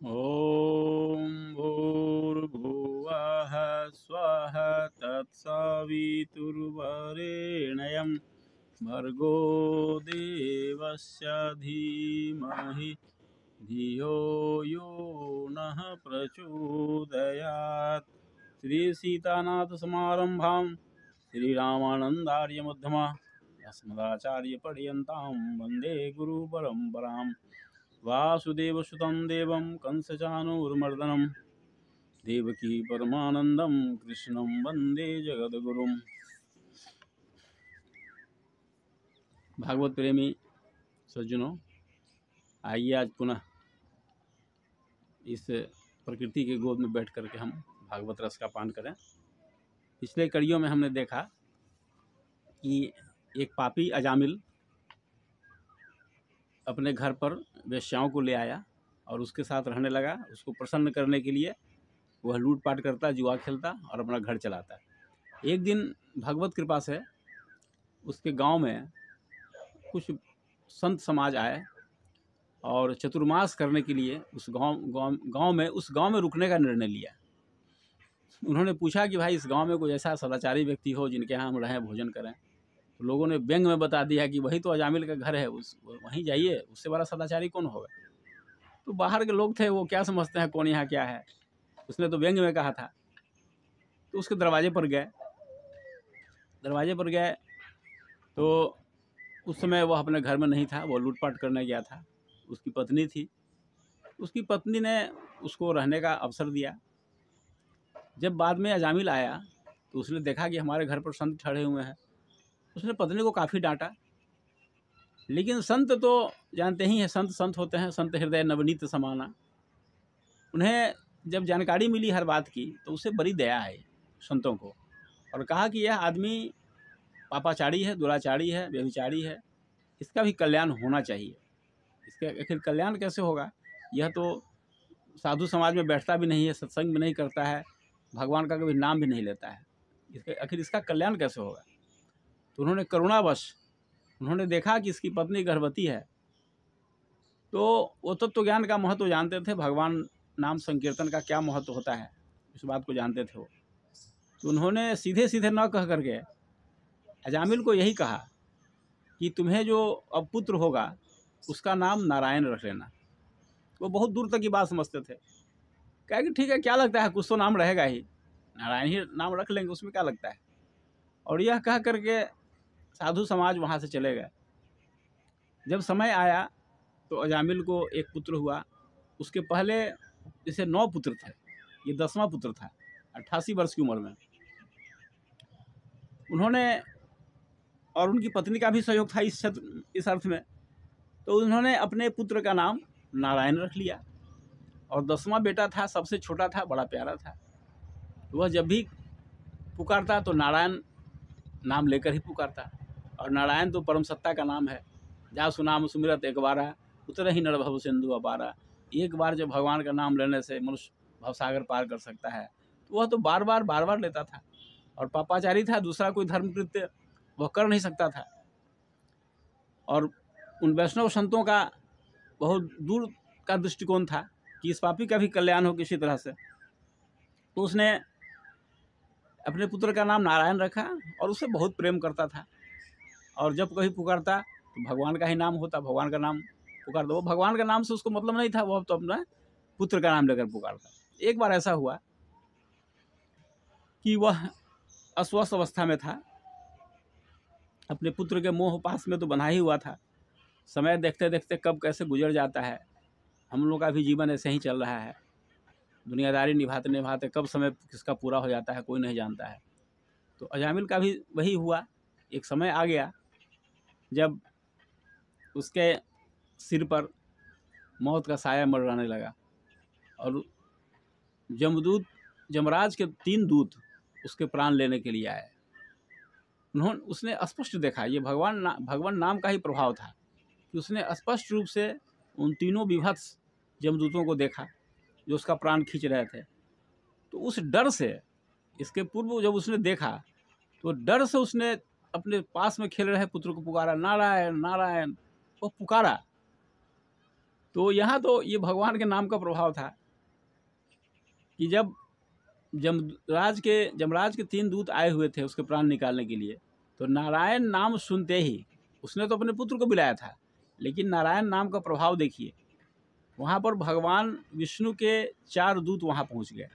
ॐ भूर्भुवः स्वः तत्सवितुर्वरेण्यं भर्गो देवस्य धीमहि धियो यो नः प्रचोदयात्। श्री सीतानाथ समारंभां श्रीरामानंदार्यमध्यमा अस्मदाचार्यपर्यन्तां वन्दे गुरुपरम्पराम्। वासुदेवसुतं देवं कंसचाणूरमर्दनं देवकी परमानंदं कृष्णं वंदे जगद्गुरुम्। भागवत प्रेमी सज्जनों, आइए आज पुनः इस प्रकृति के गोद में बैठ करके हम भागवत रस का पान करें। पिछले कड़ियों में हमने देखा कि एक पापी अजामिल अपने घर पर वेश्याओं को ले आया और उसके साथ रहने लगा। उसको प्रसन्न करने के लिए वह लूटपाट करता, जुआ खेलता और अपना घर चलाता। एक दिन भगवत कृपा से उसके गांव में कुछ संत समाज आए और चतुर्मास करने के लिए उस गांव में रुकने का निर्णय लिया। उन्होंने पूछा कि भाई इस गांव में कोई ऐसा सदाचारी व्यक्ति हो जिनके यहाँ हम रहें, भोजन करें। तो लोगों ने व्यंग में बता दिया कि वही तो अजामिल का घर है, वहीं जाइए, उससे बड़ा सदाचारी कौन होगा। तो बाहर के लोग थे, वो क्या समझते हैं कौन यहाँ क्या है, उसने तो व्यंग में कहा था। तो उसके दरवाजे पर गए तो उस समय वह अपने घर में नहीं था, वो लूटपाट करने गया था। उसकी पत्नी थी, उसकी पत्नी ने उसको रहने का अवसर दिया। जब बाद में अजामिल आया तो उसने देखा कि हमारे घर पर संत ठहरे हुए हैं। उसने पत्नी को काफ़ी डांटा, लेकिन संत तो जानते ही हैं, संत संत होते हैं, संत हृदय नवनीत समाना। उन्हें जब जानकारी मिली हर बात की तो उसे बड़ी दया आई संतों को, और कहा कि यह आदमी पापाचारी है, दुराचारी है, व्यभिचारी है, इसका भी कल्याण होना चाहिए। इसका आखिर कल्याण कैसे होगा? यह तो साधु समाज में बैठता भी नहीं है, सत्संग भी नहीं करता है, भगवान का कभी नाम भी नहीं लेता है, आखिर इसका कल्याण कैसे होगा? तो उन्होंने करुणावश उन्होंने देखा कि इसकी पत्नी गर्भवती है। तो वो तत्व ज्ञान का महत्व जानते थे, भगवान नाम संकीर्तन का क्या महत्व होता है इस बात को जानते थे वो। तो उन्होंने सीधे सीधे न कह करके अजामिल को यही कहा कि तुम्हें जो अब पुत्र होगा उसका नाम नारायण रख लेना। वो बहुत दूर तक की बात समझते थे। कहा कि ठीक है, क्या लगता है, कुछ तो नाम रहेगा ही, नारायण ही नाम रख लेंगे, उसमें क्या लगता है। और यह कह करके साधु समाज वहाँ से चले गए। जब समय आया तो अजामिल को एक पुत्र हुआ। उसके पहले जैसे 9 पुत्र थे, ये 10वां पुत्र था। 88 वर्ष की उम्र में उन्होंने, और उनकी पत्नी का भी सहयोग था इस अर्थ में, तो उन्होंने अपने पुत्र का नाम नारायण रख लिया। और 10वां बेटा था, सबसे छोटा था, बड़ा प्यारा था। वह जब भी पुकारता तो नारायण नाम लेकर ही पुकारता। और नारायण तो परम सत्ता का नाम है। जा सुनाम सुमिरत एक बारा, उतरे ही नर भव सिंधु अपारा। एक बार जब भगवान का नाम लेने से मनुष्य भवसागर पार कर सकता है, तो वह तो बार बार लेता था। और पापाचारी था, दूसरा कोई धर्म कृत्य वह कर नहीं सकता था। और उन वैष्णव संतों का बहुत दूर का दृष्टिकोण था कि इस पापी का भी कल्याण हो किसी तरह से। तो उसने अपने पुत्र का नाम नारायण रखा और उसे बहुत प्रेम करता था। और जब कभी पुकारता तो भगवान का ही नाम होता, भगवान का नाम पुकारता। वो भगवान का नाम से उसको मतलब नहीं था, वो तो अपना पुत्र का नाम लेकर पुकारता। एक बार ऐसा हुआ कि वह अस्वस्थ अवस्था में था, अपने पुत्र के मोह पास में तो बंधा ही हुआ था। समय देखते देखते कब कैसे गुजर जाता है। हम लोगों का भी जीवन ऐसे ही चल रहा है, दुनियादारी निभाते निभाते कब समय किसका पूरा हो जाता है कोई नहीं जानता है। तो अजामिल का भी वही हुआ। एक समय आ गया जब उसके सिर पर मौत का साया मंडराने लगा और जमराज के 3 दूत उसके प्राण लेने के लिए आए। उसने स्पष्ट देखा, ये भगवान नाम का ही प्रभाव था कि उसने स्पष्ट रूप से उन तीनों विभत्स जमदूतों को देखा जो उसका प्राण खींच रहे थे। तो उस डर से, इसके पूर्व जब उसने देखा तो डर से उसने अपने पास में खेल रहे पुत्र को पुकारा, नारायण नारायण। वो पुकारा तो यहाँ तो ये भगवान के नाम का प्रभाव था कि जब जमराज के 3 दूत आए हुए थे उसके प्राण निकालने के लिए, तो नारायण नाम सुनते ही उसने तो अपने पुत्र को बुलाया था, लेकिन नारायण नाम का प्रभाव देखिए, वहाँ पर भगवान विष्णु के 4 दूत वहाँ पहुँच गए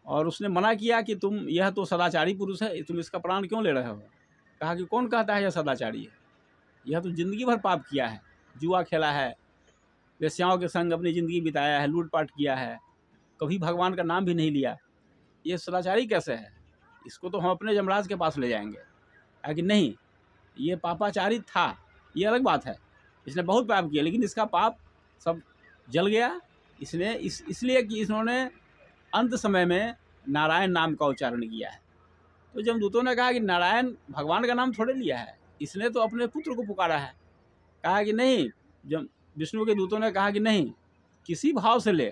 और उसने मना किया कि तुम, यह तो सदाचारी पुरुष है, तुम इसका प्राण क्यों ले रहे हो। कहा कि कौन कहता है यह सदाचारी है, यह तो जिंदगी भर पाप किया है, जुआ खेला है, वेश्याओं के संग अपनी ज़िंदगी बिताया है, लूटपाट किया है, कभी भगवान का नाम भी नहीं लिया, ये सदाचारी कैसे है, इसको तो हम अपने यमराज के पास ले जाएंगे। कहा कि नहीं, ये पापाचारी था, ये अलग बात है, इसने बहुत पाप किया, लेकिन इसका पाप सब जल गया इसने इसलिए कि इन्होंने अंत समय में नारायण नाम का उच्चारण किया है। तो जमदूतों ने कहा कि नारायण भगवान का नाम थोड़े लिया है, इसने तो अपने पुत्र को पुकारा है। कहा कि नहीं, जब विष्णु के दूतों ने कहा कि नहीं, किसी भाव से ले,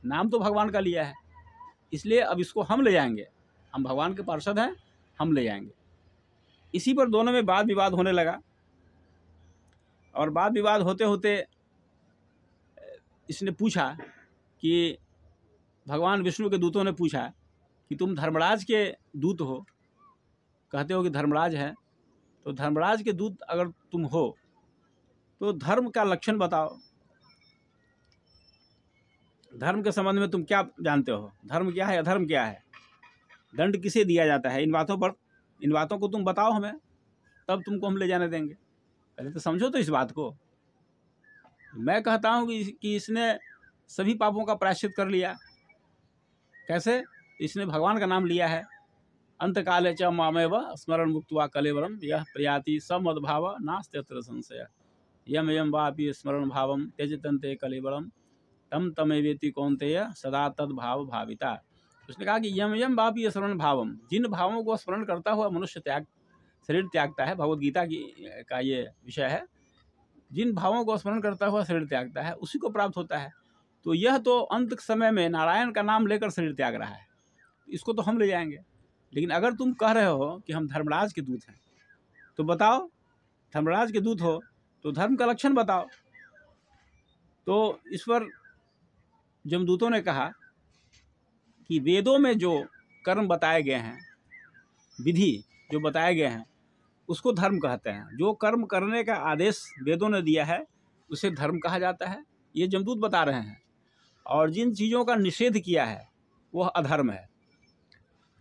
नाम तो भगवान का लिया है, इसलिए अब इसको हम ले जाएंगे, हम भगवान के पार्षद हैं, हम ले जाएंगे। इसी पर दोनों में वाद विवाद होने लगा और वाद विवाद होते होते इसने पूछा कि भगवान विष्णु के दूतों ने पूछा कि तुम धर्मराज के दूत हो, कहते हो कि धर्मराज है, तो धर्मराज के दूत अगर तुम हो तो धर्म का लक्षण बताओ, धर्म के संबंध में तुम क्या जानते हो, धर्म क्या है, अधर्म क्या है, दंड किसे दिया जाता है, इन बातों को तुम बताओ हमें, तब तुमको हम ले जाने देंगे। पहले तो समझो तो इस बात को। मैं कहता हूँ कि इसने सभी पापों का प्रायश्चित कर लिया। कैसे? इसने भगवान का नाम लिया है। अंत काले च मामेव स्मरण मुक्त्वा कलेवरम यह प्रयाति समद्भाव नास्त्यत्र संशय यम यम वापि स्मरण भावम त्यजतन्ते कलेवरम तम तमेवेति कौन्तेय सदा तद्भाव भाविता। उसने कहा कि यम यम वापि स्मरण भावम, जिन भावों को स्मरण करता हुआ मनुष्य शरीर त्यागता है, भगवद गीता का ये विषय है, जिन भावों को स्मरण करता हुआ शरीर त्यागता है उसी को प्राप्त होता है। तो यह तो अंत समय में नारायण का नाम लेकर शरीर त्याग रहा है, इसको तो हम ले जाएंगे। लेकिन अगर तुम कह रहे हो कि हम धर्मराज के दूत हैं, तो बताओ, धर्मराज के दूत हो तो धर्म का लक्षण बताओ। तो इस पर जमदूतों ने कहा कि वेदों में जो कर्म बताए गए हैं, विधि जो बताए गए हैं, उसको धर्म कहते हैं। जो कर्म करने का आदेश वेदों ने दिया है उसे धर्म कहा जाता है, ये जमदूत बता रहे हैं। और जिन चीज़ों का निषेध किया है वह अधर्म है।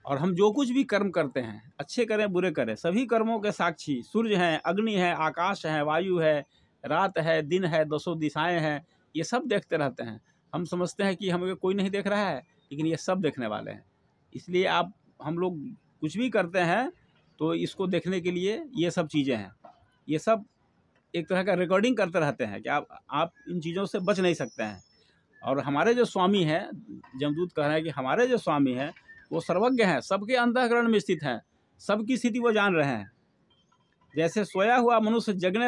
और हम जो कुछ भी कर्म करते हैं, अच्छे करें बुरे करें, सभी कर्मों के साक्षी सूर्य हैं, अग्नि है, आकाश है, वायु है, रात है, दिन है, 10 दिशाएं हैं, ये सब देखते रहते हैं। हम समझते हैं कि हमें कोई नहीं देख रहा है, लेकिन ये सब देखने वाले हैं। इसलिए हम लोग कुछ भी करते हैं तो इसको देखने के लिए ये सब चीज़ें हैं। ये सब एक तरह का रिकॉर्डिंग करते रहते हैं कि आप इन चीज़ों से बच नहीं सकते हैं। और हमारे जो स्वामी हैं, जमदूत कह रहे हैं कि हमारे जो स्वामी हैं वो सर्वज्ञ हैं, सबके अंतःकरण में स्थित हैं, सबकी स्थिति वो जान रहे हैं। जैसे सोया हुआ मनुष्य जगने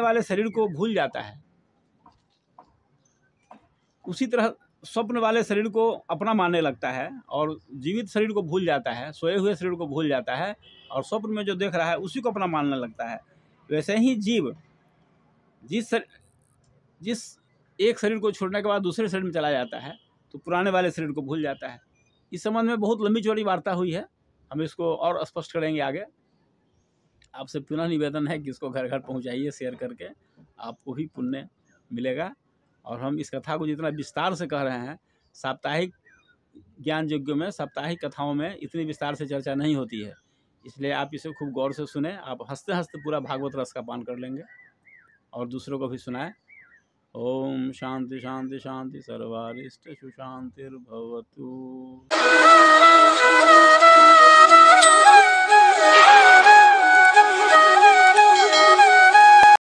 वाले शरीर को भूल जाता है, उसी तरह स्वप्न वाले शरीर को अपना मानने लगता है और जीवित शरीर को भूल जाता है, सोए हुए शरीर को भूल जाता है और स्वप्न में जो देख रहा है उसी को अपना मानने लगता है। वैसे ही जीव जिस एक शरीर को छोड़ने के बाद दूसरे शरीर में चला जाता है तो पुराने वाले शरीर को भूल जाता है। इस संबंध में बहुत लंबी चौड़ी वार्ता हुई है, हम इसको और स्पष्ट करेंगे आगे। आपसे पुनः निवेदन है कि इसको घर घर पहुंचाइए शेयर करके, आपको भी पुण्य मिलेगा। और हम इस कथा को जितना विस्तार से कह रहे हैं, साप्ताहिक ज्ञान यज्ञों में, साप्ताहिक कथाओं में इतनी विस्तार से चर्चा नहीं होती है, इसलिए आप इसे खूब गौर से सुने। आप हंसते हंसते पूरा भागवत रस का पान कर लेंगे और दूसरों को भी सुनाएं। ओम शांति शांति शांति सर्वारिष्ट सुशांतिर्भवतु।